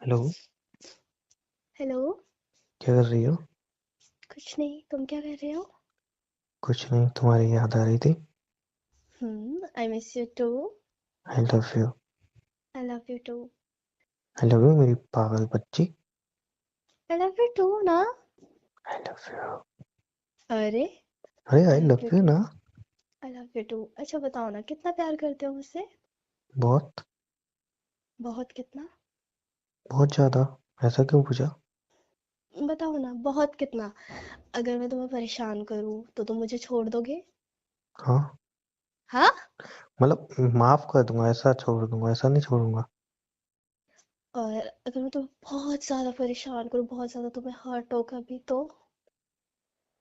Hello. Hello. क्या कर रही हो? कुछ नहीं, तुम क्या कर रहे हो? कुछ नहीं, तुम्हारी याद आ रही थी। I miss you too. I love you. I love you too. I love you मेरी पागल बच्ची। आई लव यू टू ना। I love you. अरे, अरे I I love love you you too. ना। I love you too. अच्छा बताओ ना, कितना प्यार करते हो मुझसे? बहुत। बहुत कितना? बहुत ज्यादा। ऐसा क्यों पूछा? बताओ ना, बहुत कितना? अगर मैं तुम्हें परेशान करूँ तो तुम मुझे छोड़ दोगे? हाँ। हाँ। मतलब माफ कर दूंगा, ऐसा छोड़ दूंगा, ऐसा नहीं छोड़ूंगा। और अगर मैं तुम्हें बहुत ज्यादा परेशान करूँ, बहुत ज्यादा तुम्हें हर्ट हो कभी तो?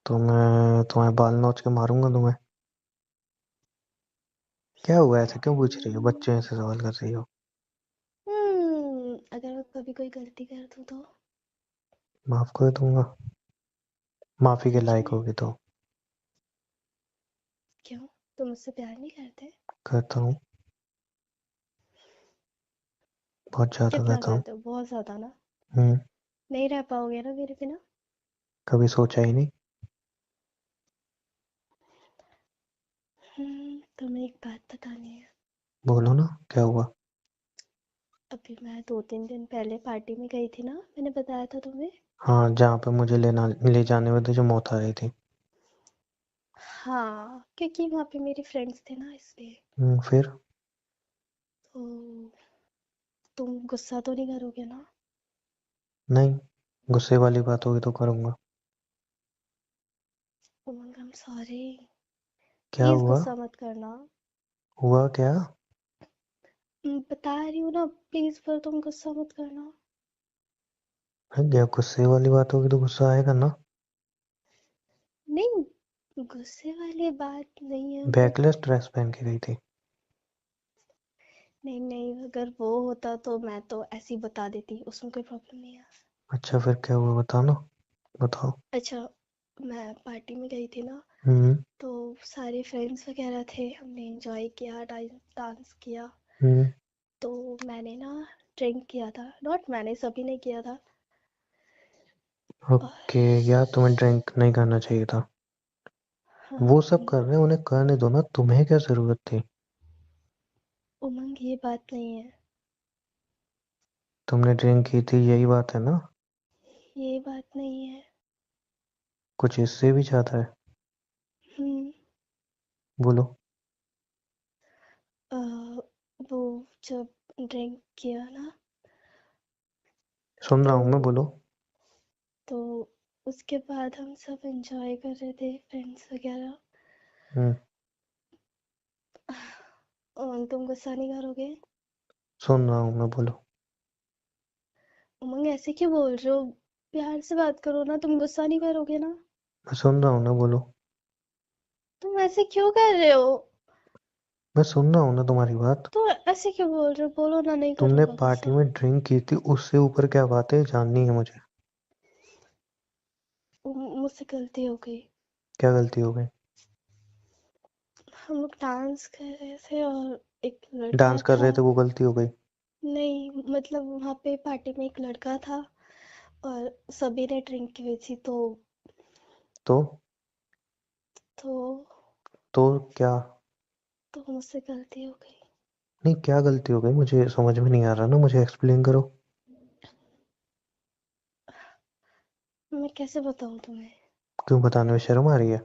तो मैं तुम्हारे बाल नोच के मारूंगा तुम्हें। क्या हुआ, ऐसा क्यों पूछ रही हो? हम्म, बच्चे ऐसे सवाल कर रही हो। अगर मैं कभी कोई गलती कर दूँ तो? माफ कर दूंगा। माफी के सच लायक में? होगी तो। क्यों? तुम मुझसे प्यार नहीं करते? करता हूँ। बहुत ज्यादा कितना करता हूँ। करते हो? बहुत ज्यादा ना? हम्म। नहीं रह पाओगे ना मेरे बिना? कभी सोचा ही नहीं। तुम्हें एक बात बतानी है। बोलो ना, क्या हुआ? अभी मैं 2-3 दिन पहले पार्टी में गई थी ना, मैंने बताया था तुम्हें। हाँ, जहाँ पे मुझे ले जाने में तो जो मौत आ रही थी। हाँ, क्योंकि वहाँ पे मेरे फ्रेंड्स थे ना, इसलिए। फिर? तो तुम गुस्सा तो नहीं करोगे ना? नहीं। गुस्से वाली बात होगी तो करूंगा। उमंग, आई एम सॉरी। क्या प्लीज हुआ? गुस्सा मत करना। हुआ क्या? बता रही हूँ ना, प्लीज, पर तुम गुस्सा मत करना। क्या गुस्से वाली बात होगी तो गुस्सा आएगा ना। नहीं, गुस्से वाली बात नहीं है, बट बैकलेस ड्रेस पहन के गई थी। नहीं नहीं, अगर वो होता तो मैं तो ऐसे ही बता देती, उसमें कोई प्रॉब्लम नहीं है। अच्छा, फिर क्या हुआ बताओ ना। बताओ। अच्छा, मैं पार्टी में गई थी ना, हम्म। तो सारे फ्रेंड्स वगैरह थे, हमने एंजॉय किया, डांस किया। हम्म। तो मैंने ना ड्रिंक किया था, नॉट मैंने, सभी ने किया था। और ओके। यार, तुम्हें ड्रिंक नहीं करना चाहिए था। वो सब हाँ, कर रहे हैं, उन्हें करने दो ना, तुम्हें क्या जरूरत थी? उमंग, ये बात नहीं है। तुमने ड्रिंक की थी, यही बात है ना? ये बात नहीं है। कुछ इससे भी ज्यादा है। हम्म बोलो। अ, वो जब ड्रिंक किया ना, सुन रहा तो हूँ मैं, बोलो। तो उसके बाद हम सब एंजॉय कर रहे थे, फ्रेंड्स वगैरह। हम्म। और तुम गुस्सा नहीं करोगे? सुन रहा हूँ मैं, बोलो। उमंग, ऐसे क्यों बोल रहे हो? प्यार से बात करो ना, तुम गुस्सा नहीं करोगे ना? मैं सुन रहा हूँ ना, बोलो। तुम ऐसे क्यों कर रहे हो? मैं सुन रहा हूँ ना तुम्हारी बात। तो ऐसे क्यों बोल रहे हो? बोलो ना, नहीं तुमने करूंगा पार्टी गुस्सा। में ड्रिंक की थी, उससे ऊपर क्या बात है जाननी है मुझे। मुझसे गलती हो गई। क्या गलती हो गई? हम लोग डांस कर रहे थे और एक लड़का डांस कर था। रहे थे, वो गलती हो गई? नहीं, मतलब वहाँ पे पार्टी में एक लड़का था, और सभी ने ड्रिंक की हुई थी, तो तो तो क्या? तो मुझसे गलती हो गई। नहीं, क्या गलती हो गई मुझे समझ में नहीं आ रहा ना, मुझे एक्सप्लेन करो। मैं कैसे बताऊँ तुम्हें? क्यों बताने में शर्म आ रही है?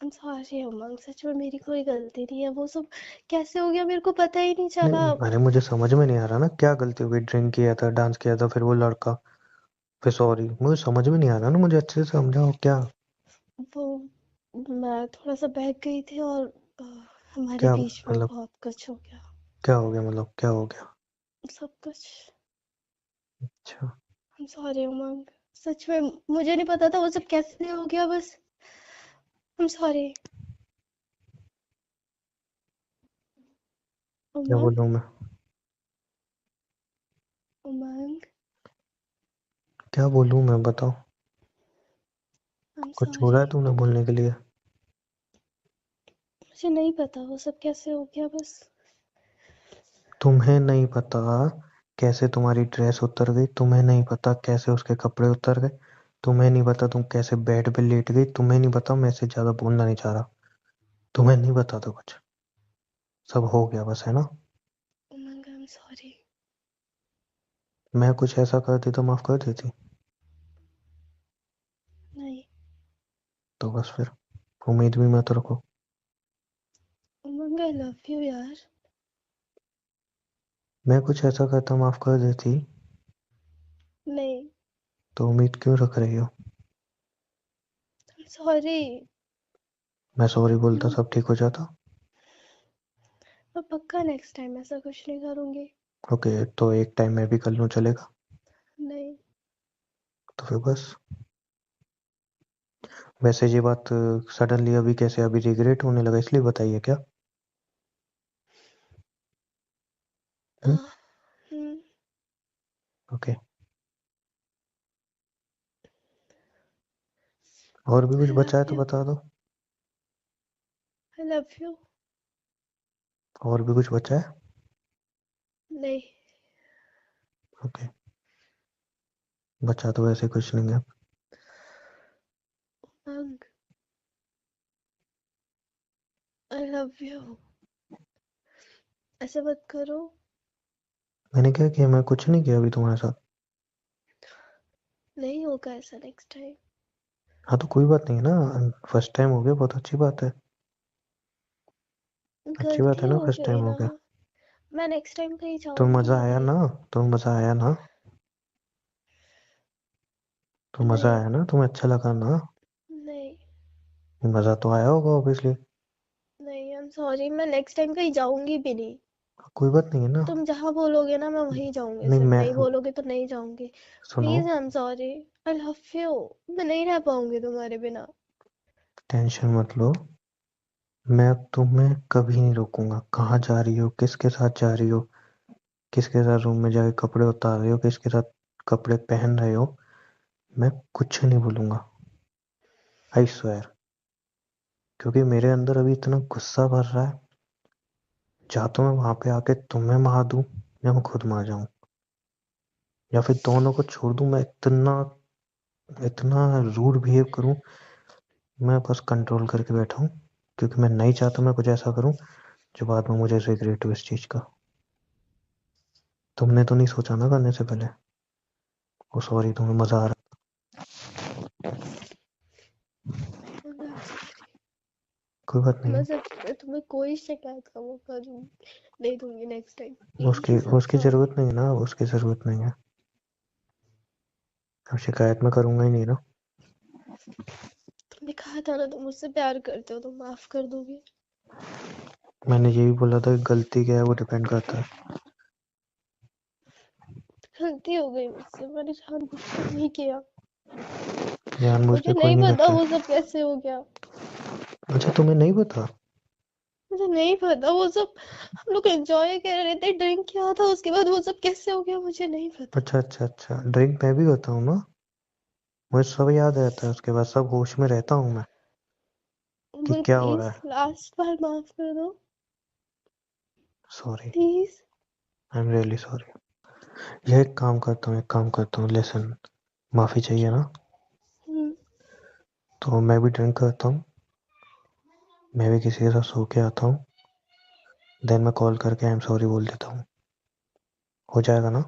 I'm sorry उमंग, सच में मेरी कोई गलती नहीं है, वो सब कैसे हो गया मेरे को पता ही नहीं चला। नहीं, अरे मुझे समझ में नहीं आ रहा ना, क्या गलती हो गई? ड्रिंक किया था, डांस किया था, फिर वो लड़का, फिर सॉरी, मुझे समझ में नहीं आ रहा ना, मुझे अच्छे से समझाओ क्या। वो मैं थोड़ा सा बहक गई थी, और अ, हमारे क्या बीच में मतलब? बहुत कुछ हो गया। क्या हो गया, मतलब क्या हो गया? सब कुछ। अच्छा। I'm sorry उमंग, सच में मुझे नहीं पता था वो सब कैसे हो गया, बस। I'm sorry क्या उमंग। बोलूं मैं? उमंग, क्या बोलूं मैं, बताओ। I'm कुछ छोड़ा है sorry। तुमने बोलने के लिए? मुझे नहीं पता वो सब कैसे हो गया, बस। तुम्हें नहीं पता कैसे तुम्हारी ड्रेस उतर गई, तुम्हें नहीं पता कैसे उसके कपड़े उतर गए, तुम्हें नहीं पता तुम कैसे बेड पे लेट गई, तुम्हें नहीं पता, मैं इससे ज्यादा बोलना नहीं चाह रहा, तुम्हें नहीं पता तो कुछ, सब हो गया बस, है ना। उमंग, आई एम सॉरी। मैं कुछ ऐसा करती तो माफ कर देती। नहीं। तो बस फिर उम्मीद भी मत रखो। उमंग, आई लव यू यार। मैं कुछ ऐसा करता माफ कर देती। नहीं। तो उम्मीद क्यों रख रही हो। I am sorry. मैं सॉरी बोलता सब ठीक हो जाता। मैं पक्का नेक्स्ट टाइम ऐसा कुछ नहीं करूंगी। ओके, तो एक टाइम मैं भी कर लूँ चलेगा। नहीं। तो फिर बस। वैसे ये बात सडनली अभी कैसे, अभी रिग्रेट होने लगा इसलिए बताइए क्या। हम्म। आह, हम्म। ओके। और भी कुछ आई बचा है लव तो यू। बता दो। आई लव यू। और भी कुछ बचा है। नहीं। ओके। बचा तो वैसे कुछ नहीं है। उमंग, आई लव यू। ऐसे मत करो। मैंने क्या किया, मैं कुछ नहीं किया अभी तुम्हारे साथ। नहीं होगा ऐसा नेक्स्ट टाइम। हाँ तो कोई बात नहीं है ना, फर्स्ट टाइम हो गया, बहुत अच्छी बात है। अच्छी बात गलती है ना, हो फर्स्ट टाइम गई हो ना। गया। मैं नेक्स्ट टाइम कहीं तो जाऊंगी मजा ही आया नहीं। ना। तो मजा आया ना। तो मजा नहीं। आया ना, तुम्हें अच्छा लगा ना। नहीं। मजा तो आया होगा ऑब्वियसली। नहीं, आई एम सॉरी, मैं नेक्स्ट टाइम कहीं जाऊंगी भी नहीं। कोई बात नहीं है ना। तुम जहाँ बोलोगे ना मैं वहीं जाऊंगी, नहीं सिर्फ मैं, नहीं बोलोगे तो नहीं जाऊंगी। सुनो, please, I am sorry. I love you. मैं नहीं रह पाऊंगी तुम्हारे बिना। टेंशन मत लो। मैं अब तुम्हें कभी नहीं रोकूंगा, कहाँ जा रही हो, किसके साथ जा रही हो, किसके साथ रूम में जाके कपड़े उतार रहे हो, किसके साथ कपड़े पहन रहे हो, मैं कुछ नहीं बोलूंगा। I swear. क्योंकि मेरे अंदर अभी इतना गुस्सा भर रहा है, या तो मैं वहां पे आके तुम्हें मार दूं, या मैं खुद मार जाऊं, या फिर दोनों को छोड़ दूं। मैं इतना इतना रूड बिहेव करूं। मैं बस कंट्रोल करके बैठा हूं, क्योंकि मैं नहीं चाहता मैं कुछ ऐसा करूं जो बाद में मुझे रिग्रेट हो इस चीज का। तुमने तो नहीं सोचा ना करने से पहले। ओ सॉरी, तुम्हें मजा आ रहा आई एम सॉरी। है। कोई बात नहीं मैं है। सच में तुम्हें कोई शिकायत का मौका नहीं दूंगी नेक्स्ट टाइम। उसकी प्लीज, आई एम उसकी सॉरी। जरूरत नहीं है ना, उसकी जरूरत नहीं है। अब शिकायत मैं करूंगा ही नहीं ना। तुमने कहा था ना तुम मुझसे प्यार करते हो तो माफ कर दोगे। मैंने ये भी बोला था कि गलती क्या है वो डिपेंड करता है। गलती हो गई मुझसे, मैंने जानबूझ कर नहीं किया। जानबूझ मुझे के कोई नहीं नहीं पता करता वो है। सब कैसे हो गया। अच्छा, तुम्हें नहीं पता। मुझे नहीं पता वो सब। हम लोग एंजॉय कर रहे थे, ड्रिंक किया था, उसके बाद वो सब कैसे हो गया मुझे नहीं पता। अच्छा अच्छा अच्छा, ड्रिंक मैं भी करता हूँ ना। मुझे सब याद रहता है, उसके बाद सब होश में रहता हूँ मैं, कि उमंग, क्या हो रहा प्लीज है। लास्ट बार माफ कर दो। Sorry. Please. I am really sorry. यह एक काम करता हूँ, एक काम करता हूँ, लेसन। माफी चाहिए क्या? ना। हम्म। तो मैं भी ड्रिंक करता हूँ, मैं भी किसी के साथ सो के आता हूँ, देन मैं कॉल करके आई एम सॉरी बोल देता हूँ। हो जाएगा ना।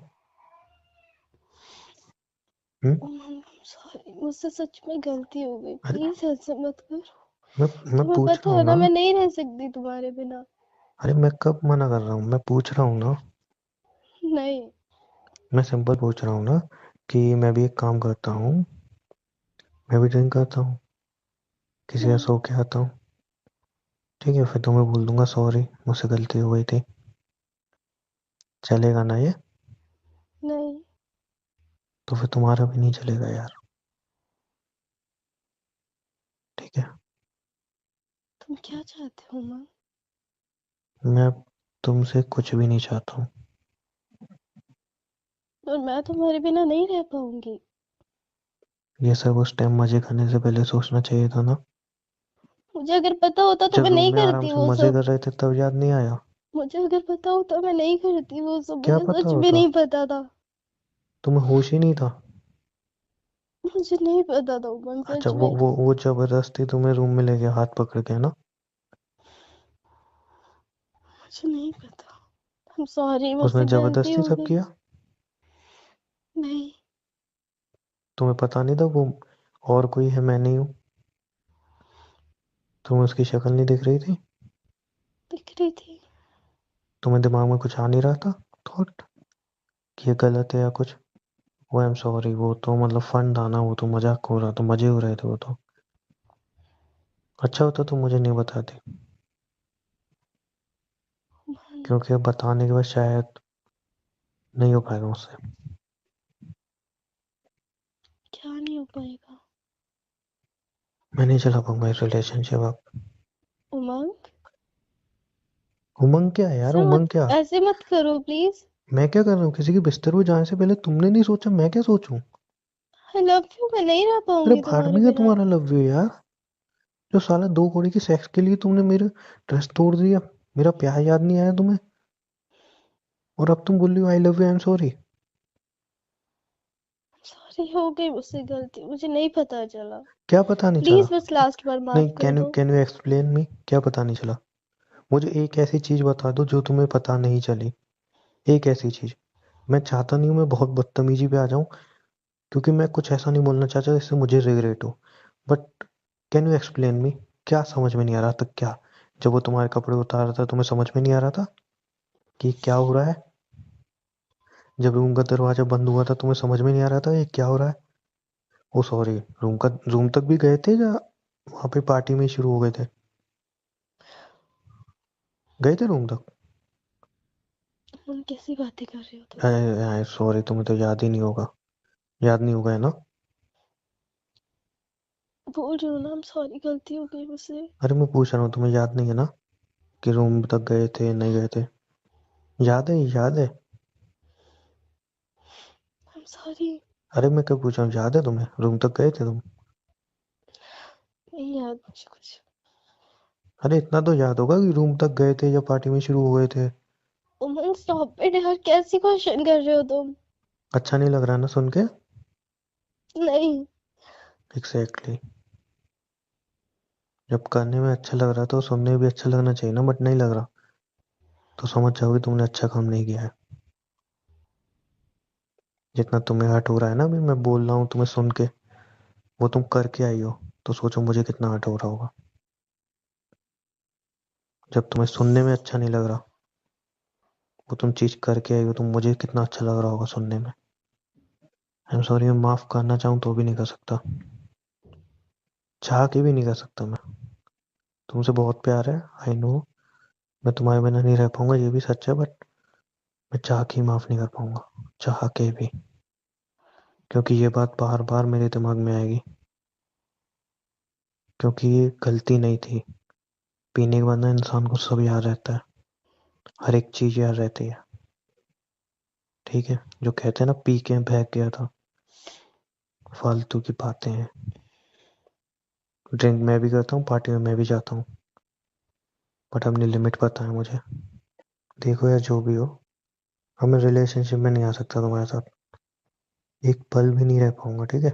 हम्म। उमंग, सॉरी, मुझसे सच में गलती हो गई, अरे, प्लीज ऐसे मत करो। मैं तुम्हें पूछ रहा पता हूँ है ना ना। मैं नहीं रह सकती तुम्हारे बिना। अरे मैं कब मना कर रहा हूँ, मैं पूछ रहा हूँ ना। नहीं। मैं सिंपल पूछ रहा हूँ ना, कि मैं भी एक काम करता हूँ, मैं भी ड्रिंक करता हूँ, किसी का हम्म। सो के आता हूँ। ठीक है, फिर तो मैं बोल दूंगा सॉरी, मुझसे गलती हो गई थी। चलेगा ना ये। नहीं। तो फिर तुम्हारा भी नहीं चलेगा यार। ठीक है। तुम क्या चाहते हो उमंग? मैं तुमसे कुछ भी नहीं चाहता हूँ। और मैं तुम्हारे बिना नहीं रह पाऊंगी। ये सब उस टाइम मजे करने से पहले सोचना चाहिए था ना। मुझे अगर पता होता तो जब मैं रूम नहीं में आराम करती से वो मजे सब। कर रहे थे तब याद नहीं आया। मुझे अगर पता होता मैं नहीं करती वो सब, क्या मुझे पता सच में होता? नहीं पता था। तुम्हें होश ही नहीं था? मुझे नहीं पता था उमंग, अच्छा, सच वो में। वो वो जबरदस्ती तुम्हें रूम में ले गया हाथ पकड़ के, है ना? मुझे नहीं पता। I'm सॉरी, उसने मुझसे गलती जबरदस्ती हो सब गई। किया? नहीं। तुम्हें पता नहीं था वो और कोई है, मैं नहीं हूँ? तुम्हें उसकी शक्ल नहीं दिख रही थी? दिख रही थी। तुम्हें दिमाग में कुछ आ नहीं रहा था थॉट कि ये गलत है या कुछ? वो आई एम सॉरी, वो तो मतलब फन था ना, वो तो मजाक हो रहा, तो मजे हो रहे थे वो तो। अच्छा होता तो मुझे नहीं बताती, उमंग, क्योंकि अब बताने के बाद शायद नहीं हो पाएगा मुझसे। क्या नहीं हो पाएगा? मैं नहीं चला पाऊंगा इस रिलेशनशिप अब। उमंग, उमंग क्या है यार, उमंग क्या? ऐसे मत करो प्लीज। मैं क्या कर रहा हूँ? किसी के बिस्तर पे जाने से पहले तुमने नहीं सोचा, मैं क्या सोचूं? आई लव यू, मैं नहीं रह अरे पाऊंगी भाड़ तुम्हारे में गया बिना। तुम्हारा लव यू यार। जो साला 2 कौड़ी के सेक्स के लिए तुमने मेरे ट्रस्ट तोड़ दिया। मेरा प्यार याद नहीं आया तुम्हें? और अब तुम बोल रही हो आई love you, I am sorry. Sorry, हो गई मुझसे गलती, मुझे नहीं पता चला। क्या पता नहीं चला? प्लीज बस लास्ट बार नहीं, माफ कर दो। कैन यू एक्सप्लेन मी, क्या पता नहीं चला? मुझे एक ऐसी चीज बता दो जो तुम्हें पता नहीं चली। एक ऐसी चीज। मैं चाहता नहीं हूँ मैं बहुत बदतमीजी पे आ जाऊं, क्योंकि मैं कुछ ऐसा नहीं बोलना चाहता जिससे मुझे रिग्रेट हो। But can you explain me? क्या समझ में नहीं आ रहा था क्या? जब वो तुम्हारे कपड़े उतार रहा था तुम्हें समझ में नहीं आ रहा था कि क्या हो रहा है? जब रूम का दरवाजा बंद हुआ था तुम्हें समझ में नहीं आ रहा था ये क्या हो रहा है? ओ सॉरी, रूम तक भी गए थे या वहां पे पार्टी में ही शुरू हो गए थे? गए थे रूम तक? उमंग, कैसी बातें कर रहे हो तुम? सॉरी, तुम्हें तो याद ही नहीं होगा। याद नहीं होगा, है ना? बोल रही हूँ ना, सॉरी, गलती हो गई मुझसे। अरे मैं पूछ रहा हूँ, तुम्हें याद नहीं है ना कि रूम तक गए थे नहीं गए थे? याद है, याद है? I am sorry. अरे मैं क्या पूछ रहा हूँ, याद है तुम्हें रूम तक गए थे तुम? नहीं याद मुझे कुछ। अरे इतना तो याद होगा कि रूम तक गए थे या पार्टी में शुरू हो गए थे। उमंग, स्टॉप इट यार, कैसी क्वेश्चन कर रहे हो तुम? अच्छा नहीं लग रहा ना सुन के? नहीं। एग्जैक्टली। जब करने में अच्छा लग रहा तो सुनने में भी अच्छा लगना चाहिए ना, बट नहीं लग रहा तो समझ जाओगे तुमने अच्छा काम नहीं किया है। जितना तुम्हें हर्ट हो रहा है ना अभी मैं बोल रहा हूँ तुम्हें सुन के, वो तुम करके आई हो, तो सोचो मुझे कितना हर्ट हो रहा होगा। जब तुम्हें सुनने में अच्छा नहीं लग रहा, वो तुम चीज करके आई हो, तो मुझे कितना अच्छा लग रहा होगा सुनने में। आई एम सॉरी, मैं माफ करना चाहूँ तो भी नहीं कर सकता, चाह के भी नहीं कर सकता मैं। तुमसे बहुत प्यार है, आई नो। मैं तुम्हारे बिना नहीं रह पाऊंगा, ये भी सच है, बट मैं चाह के ही माफ नहीं कर पाऊंगा, चाह के भी। क्योंकि ये बात बार बार मेरे दिमाग में आएगी, क्योंकि ये गलती नहीं थी। पीने के बाद ना इंसान को सब याद रहता है, हर एक चीज याद रहती है। ठीक है, जो कहते हैं ना पी के बहक गया था, फालतू की बातें हैं। ड्रिंक मैं भी करता हूँ, पार्टी में मैं भी जाता हूँ, बट अपनी लिमिट पता है मुझे। देखो यार, जो भी हो, अब मैं रिलेशनशिप में नहीं आ सकता तुम्हारे साथ, एक पल भी नहीं रह पाऊंगा, ठीक है?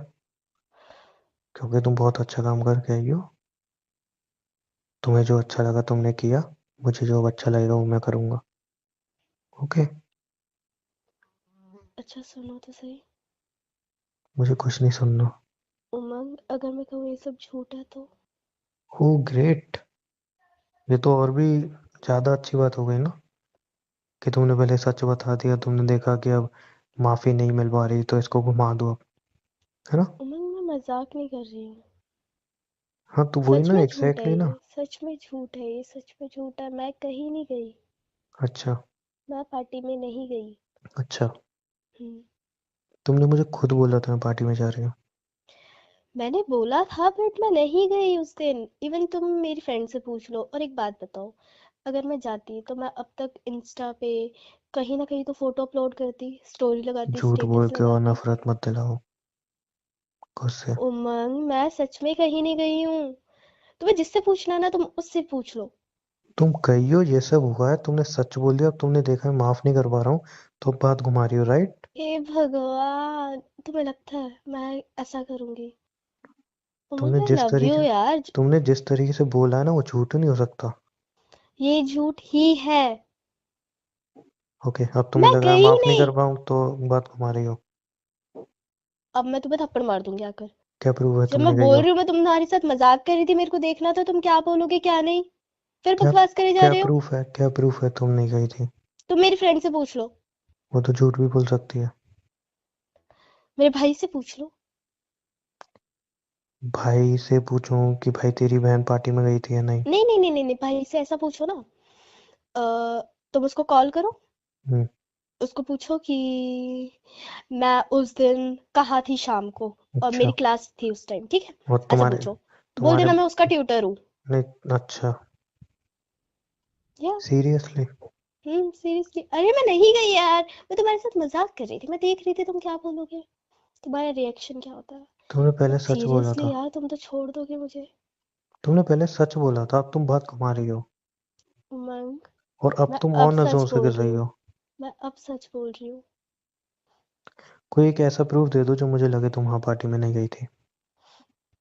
क्योंकि तुम बहुत अच्छा काम करके आई हो। तुम्हें जो अच्छा लगा तुमने किया, मुझे जो अच्छा लगेगा वो मैं करूंगा। ओके? अच्छा सुनो तो सही। मुझे कुछ नहीं सुनना। उमंग, अगर मैं कहूँ ये सब झूठ है तो? ओ ग्रेट, ये तो और भी ज्यादा अच्छी बात हो गई ना, कि तुमने पहले सच बता दिया, तुमने देखा कि अब माफी नहीं मिल पा रही तो इसको घुमा दो अब, है ना? उमंग, मैं मजाक नहीं कर रही हूँ। हाँ तो वही सच ना, में झूठ है एग्जैक्टली ना। ये, सच में झूठ है ये, सच में झूठ है, मैं कहीं नहीं गई। अच्छा। मैं पार्टी में नहीं गई। अच्छा, हम्म। तुमने मुझे खुद बोला था मैं पार्टी में जा रही हूँ। मैंने बोला था बट मैं नहीं गई उस दिन। इवन तुम मेरी फ्रेंड से पूछ लो। और एक बात बताओ, अगर मैं जाती तो मैं अब तक इंस्टा पे कहीं ना कहीं तो फोटो अपलोड करती, स्टोरी लगाती, झूठ बोल स्टेटस के और लगाती। नफरत मत दिलाओ खुद से। उमंग, मैं सच में कहीं नहीं गई हूँ। तुम्हें जिससे पूछना है ना तुम उससे पूछ लो। तुम गई हो, ये सब हुआ है, तुमने सच बोल दिया, अब तुमने देखा मैं माफ नहीं कर पा रहा हूँ, तो बात घुमा रही हो, राइट? हे भगवान, तुम्हें लगता है मैं ऐसा करूंगी? उमंग, तुमने मैं जिस लव यू तरीके यार। तुमने जिस तरीके से बोला है ना, वो झूठ नहीं हो सकता। ये झूठ ही है। ओके, अब तुम्हें मैं लग रहा है गई माफ नहीं नहीं। कर पाऊँ तो बात घुमा रही हो। अब मैं तुम्हें थप्पड़ मार दूंगी आकर। क्या प्रूफ है जब तुमने मैं गई बोल हो? रही हूँ मैं तुम्हारे साथ मजाक कर रही थी, मेरे को देखना था तुम क्या बोलोगे क्या नहीं। फिर क्या बकवास करे जा क्या रहे हो। प्रूफ है, क्या प्रूफ है तुम नहीं गई थी? तुम मेरी फ्रेंड से पूछ लो। वो तो झूठ भी बोल सकती है। मेरे भाई से पूछ लो। भाई से पूछूं कि भाई तेरी बहन पार्टी में गई थी या नहीं? नहीं नहीं नहीं नहीं नहीं, भाई से ऐसा पूछो ना। तुम उसको कॉल करो। हम्म। उसको पूछो कि मैं उस दिन कहाँ थी शाम को, और अच्छा। मेरी क्लास थी उस टाइम, ठीक है। और ऐसा तुम्हारे पूछो। बोल तुम्हारे देना मैं उसका ट्यूटर हूँ। नहीं, अच्छा। या सीरियसली? सीरियसली, अरे मैं नहीं गई यार। मैं तुम्हारे साथ मजाक कर रही थी, मैं देख रही थी तुम क्या बोलोगे, तुम्हारा रिएक्शन क्या होता है। तुमने पहले बट सच बोला सीरियसली था। यार, तुम तो छोड़ दोगे मुझे। तुमने पहले सच बोला था, अब तुम बात घुमा रही हो। उमंग, और अब मैं तुम अब और सच नजरों से बोल गिर रही रही हूँ। हो। मैं अब सच बोल रही हूँ। कोई एक ऐसा प्रूफ दे दो जो मुझे लगे तुम वहां पार्टी में नहीं गई थी।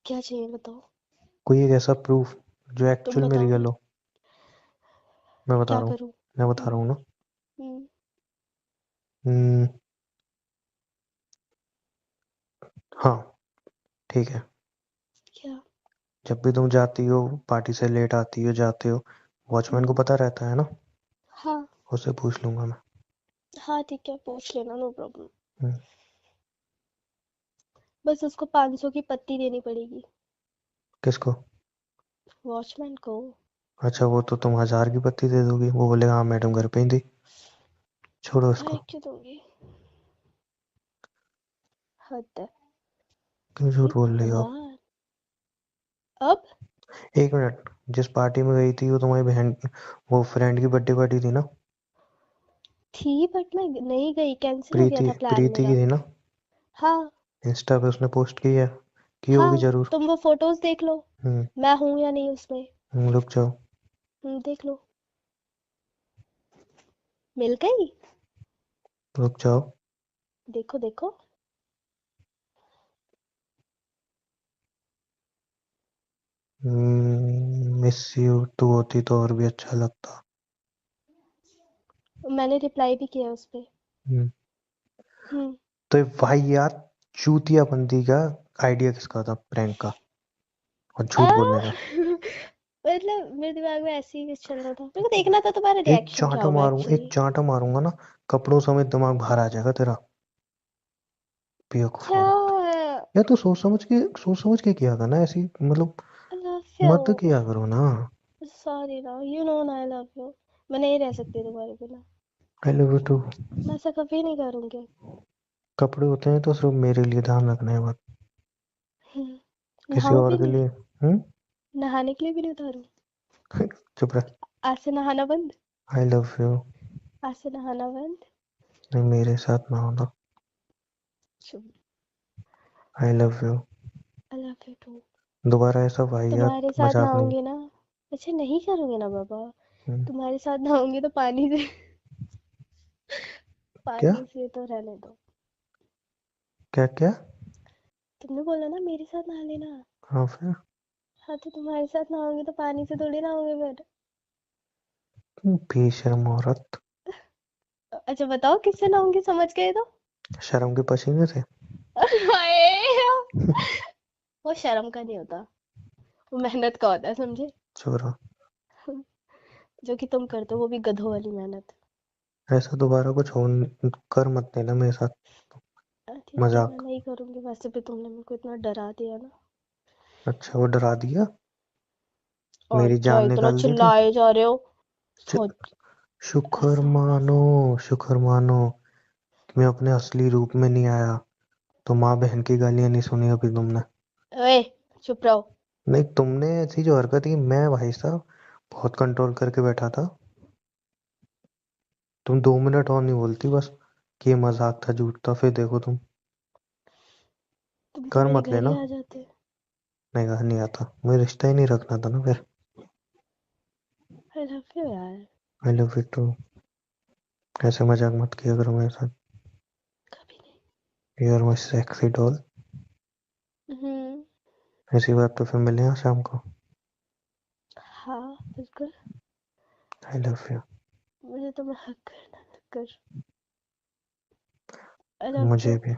क्या चाहिए बताओ। कोई एक ऐसा प्रूफ जो तुम एक्चुअल में बताओ। रियल हो। मैं बता क्या रहा हूँ। करूँ। मैं बता हम्म, रहा हूँ ना। हम्म, हम्म। हाँ, ठीक है। क्या। जब भी तुम जाती हो पार्टी से लेट आती हो, जाते हो, वॉचमैन को हम्म, पता रहता है ना? हाँ। उससे पूछ लूंगा मैं। हाँ ठीक है, पूछ लेना, नो प्रॉब्लम। हम्म। बस उसको 500 की पत्ती देनी पड़ेगी। किसको? वॉचमैन को। अच्छा, वो तो तुम 1000 की पत्ती दे दोगी, वो बोलेगा हाँ मैडम घर पे ही थी। छोड़ो उसको। काहे क्यों दूंगी। हद है। क्यों हे झूठ बोल रही हो आप? भगवान। अब। एक मिनट, जिस पार्टी में गई थी वो तुम्हारी बहन, वो फ्रेंड की बर्थडे पार्टी थी ना? थी बट मैं नहीं गई, कैंसिल हो गया प्रीति था प्लान प्रीति की मेरा। थी ना? हाँ। इंस्टा पे उसने पोस्ट की है, की होगी हाँ, जरूर। तुम वो फोटोज देख लो। हम्म। मैं हूँ या नहीं उसमें। रुक जाओ। देख लो। मिल गई। रुक जाओ। देखो देखो। मिस यू तू होती तो और भी अच्छा लगता। मैंने रिप्लाई भी किया उस पे। हम्म। हम्म। तो ये वाहियात चूतियापंती का आइडिया किसका था, प्रैंक का और आ झूठ बोलने का? मतलब मेरे दिमाग में ऐसे ही कुछ चल रहा था, मेरे को देखना था तुम्हारा रिएक्शन क्या होगा एक एक्चुअली। चांटा मारूंगा ना, कपड़ों समेत दिमाग बाहर आ जाएगा तेरा। बेवकूफ क्या। औरत। या तो सोच समझ के किया था ना ऐसी, मतलब आई लव यू। मत किया करो ना। सॉरी ना, you know I love you. मैं नहीं रह सकती तुम्हारे बिना। I love you too. मैं ऐसा कभी नहीं करूंगी। कपड़े होते हैं तो सिर्फ मेरे लिए, ध्यान रखना है बात। किसी नहाऊं और भी के नहीं। लिए। हम्म। नहाने के लिए भी नहीं उतारू। चुप रह। आज से नहाना बंद। आई लव यू। आज से नहाना बंद। नहीं, मेरे साथ ना होना। चुप। I love you. I love you too. दोबारा ऐसा वाहियात तुम्हारे साथ मजाक नहीं। नहाऊंगी ना। अच्छा नहीं करूंगी ना बाबा। हम्म। तुम्हारे साथ नहाऊंगी तो पानी से क्या पानी से तो रहने दो। क्या क्या? तुमने बोला ना मेरे साथ नहा लेना। हाँ फिर? हाँ तो तुम्हारे साथ नहाऊंगी तो पानी से थोड़ी नहाऊंगी फिर। बेशर्म औरत। अच्छा बताओ किससे नहाऊंगी, समझ गए तो। शर्म के पसीने से। हाय। वो शर्म का नहीं होता, वो मेहनत का होता है, समझे। छोरा। जो कि तुम करते हो वो भी गधों वाली मेहनत। ऐसा दोबारा कुछ हो कर मत देना मेरे साथ। ठीक है, मैं मजाक। नहीं करूंगी, वैसे भी तुमने मेरे को इतना डरा दिया ना। अच्छा, वो डरा दिया? मेरी अच्छा जान इतना निकाल दी थी। चिल्लाए जा रहे हो। च- हो। शुक्र ऐसा होगा मानो, ऐसा। शुक्र मानो कि मैं अपने असली रूप में नहीं आया, तो माँ बहन की गालियां नहीं सुनी अभी तुमने। ओए, चुप रहो। नहीं, तुमने ऐसी जो हरकत की, मैं भाई साहब बहुत कंट्रोल करके बैठा था। तुम 2 मिनट और नहीं बोलती बस कि ये मजाक था, झूठ था, फिर देखो तुम। तुम तो कर मेरे मत घर ही लेना। आ जाते। नहीं, घर नहीं आता, मुझे रिश्ता ही नहीं रखना था ना फिर। आई लव यू यार। I love you too. ऐसे मजाक मत किया करो मेरे साथ। कभी नहीं। You are my sexy doll. Hmm. ऐसी बात तो फिर मिले हैं शाम को। हाँ बिल्कुल। आई लव यू। मुझे तुम्हें हक करना मत कर। आई लव मुझे यू। भी।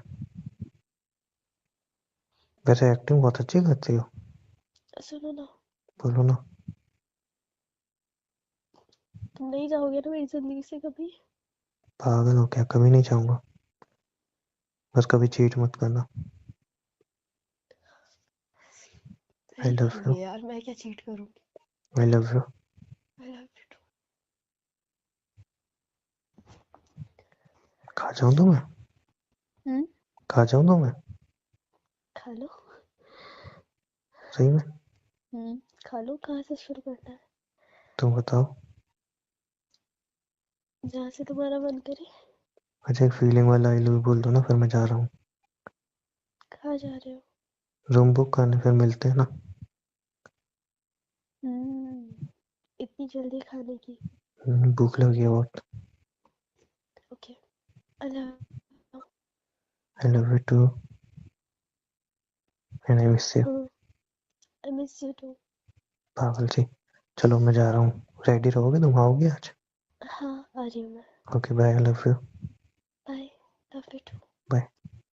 वैसे एक्टिंग बहुत अच्छी करती हो। सुनो ना, बोलो ना। तुम नहीं जाओगे ना मेरी जिंदगी से कभी? पागल हो क्या, कभी नहीं चाहूंगा। बस कभी चीट मत करना। आई नहीं लव यू। करूंगी यार, मैं क्या चीट करूंगी। आई love you. I love you. खा जाऊं तो मैं। हम्म। खा जाऊं तो मैं। खा लो। सही में। खा लो, कहाँ से शुरू करना है? तुम बताओ। जहाँ से तुम्हारा मन करे। अच्छा एक फीलिंग वाला आई लव यू बोल दो ना, फिर मैं जा रहा हूँ। कहाँ जा रहे हो? रूम बुक करने, फिर मिलते हैं ना। इतनी जल्दी खाने की? भूख लगी है बहुत। Okay. Allah. I love you too. And I miss you. I miss you too. पागल सी। चलो मैं जा रहा हूँ, रेडी रहोगे, तुम आओगे आज? हाँ आ रही हूँ मैं। Okay bye, I love you. Bye. Love you too. Bye.